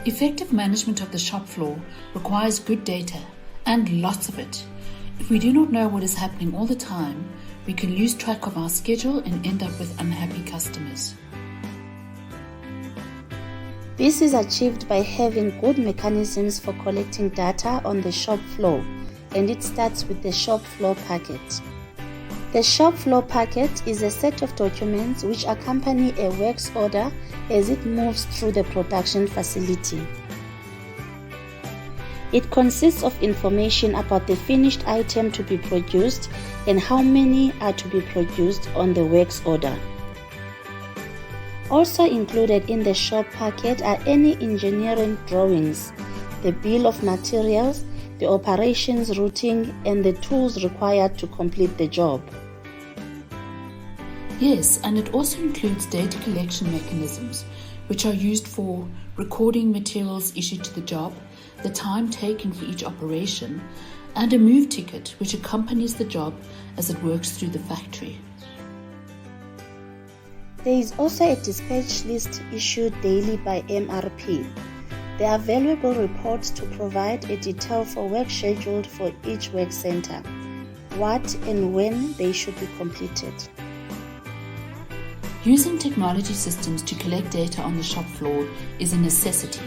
Effective management of the shop floor requires good data, and lots of it. If we do not know what is happening all the time, we can lose track of our schedule and end up with unhappy customers. This is achieved by having good mechanisms for collecting data on the shop floor, and it starts with the shop floor packet. The shop floor packet is a set of documents which accompany a works order as it moves through the production facility. It consists of information about the finished item to be produced and how many are to be produced on the works order. Also included in the shop packet are any engineering drawings, the bill of materials, the operations routing, and the tools required to complete the job. Yes, and it also includes data collection mechanisms, which are used for recording materials issued to the job, the time taken for each operation, and a move ticket which accompanies the job as it works through the factory. There is also a dispatch list issued daily by MRP. There are valuable reports to provide a detail for work scheduled for each work center, what and when they should be completed. Using technology systems to collect data on the shop floor is a necessity.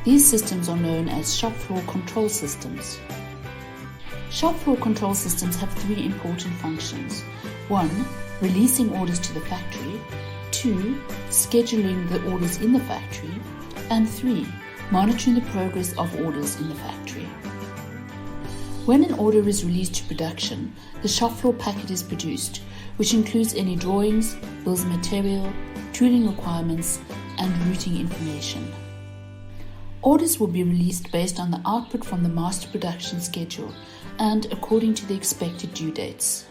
These systems are known as shop floor control systems. Shop floor control systems have three important functions. 1. Releasing orders to the factory. 2. Scheduling the orders in the factory. And 3. Monitoring the progress of orders in the factory. When an order is released to production, the shop floor packet is produced, which includes any drawings, bills of material, tooling requirements, and routing information. Orders will be released based on the output from the master production schedule and according to the expected due dates.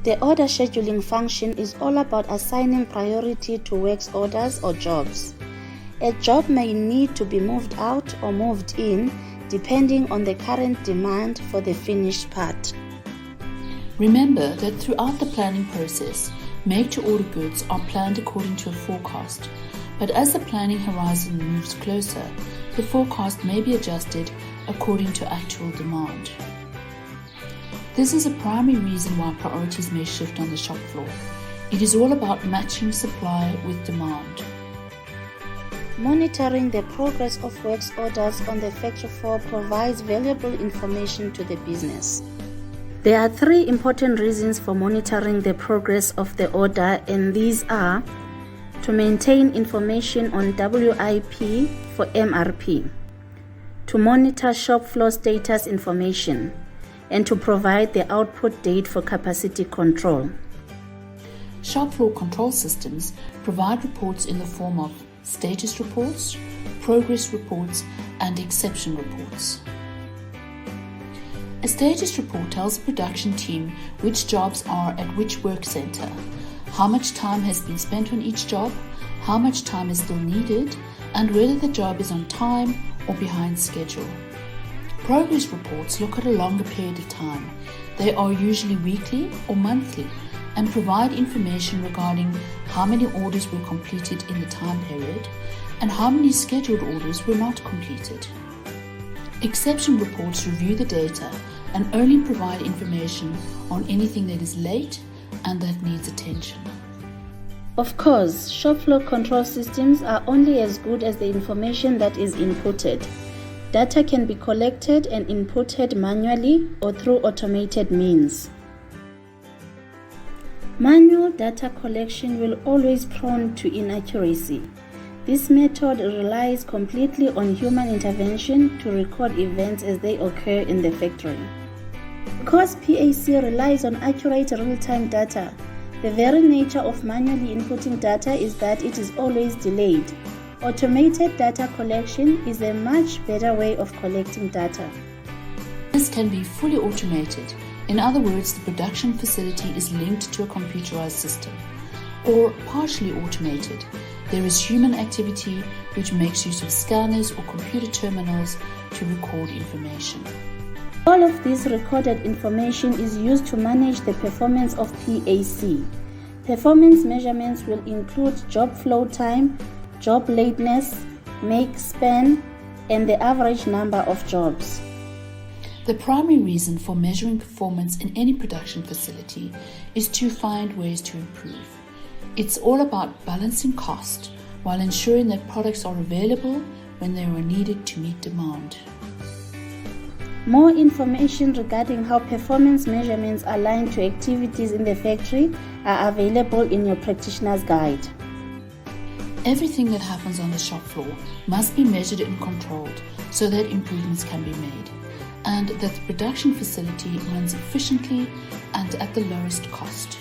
The order scheduling function is all about assigning priority to works orders or jobs. A job may need to be moved out or moved in depending on the current demand for the finished part. Remember that throughout the planning process, make-to-order goods are planned according to a forecast, but as the planning horizon moves closer, the forecast may be adjusted according to actual demand. This is a primary reason why priorities may shift on the shop floor. It is all about matching supply with demand. Monitoring the progress of works orders on the factory floor provides valuable information to the business. There are three important reasons for monitoring the progress of the order, and these are to maintain information on WIP for MRP, to monitor shop floor status information, and to provide the output date for capacity control. Shop floor control systems provide reports in the form of status reports, progress reports, and exception reports. A status report tells the production team which jobs are at which work center, how much time has been spent on each job, how much time is still needed, and whether the job is on time or behind schedule. Progress reports look at a longer period of time. They are usually weekly or monthly and provide information regarding how many orders were completed in the time period and how many scheduled orders were not completed. Exception reports review the data and only provide information on anything that is late and that needs attention. Of course, shop floor control systems are only as good as the information that is inputted. Data can be collected and inputted manually or through automated means. Manual data collection will always be prone to inaccuracy. This method relies completely on human intervention to record events as they occur in the factory. Because PAC relies on accurate real-time data, the very nature of manually inputting data is that it is always delayed. Automated data collection is a much better way of collecting data. This can be fully automated. In other words, the production facility is linked to a computerized system, or partially automated. There is human activity which makes use of scanners or computer terminals to record information. All of this recorded information is used to manage the performance of PAC. Performance measurements will include job flow time, job lateness, make span, and the average number of jobs. The primary reason for measuring performance in any production facility is to find ways to improve. It's all about balancing cost while ensuring that products are available when they are needed to meet demand. More information regarding how performance measurements align to activities in the factory are available in your practitioner's guide. Everything that happens on the shop floor must be measured and controlled so that improvements can be made, and that the production facility runs efficiently and at the lowest cost.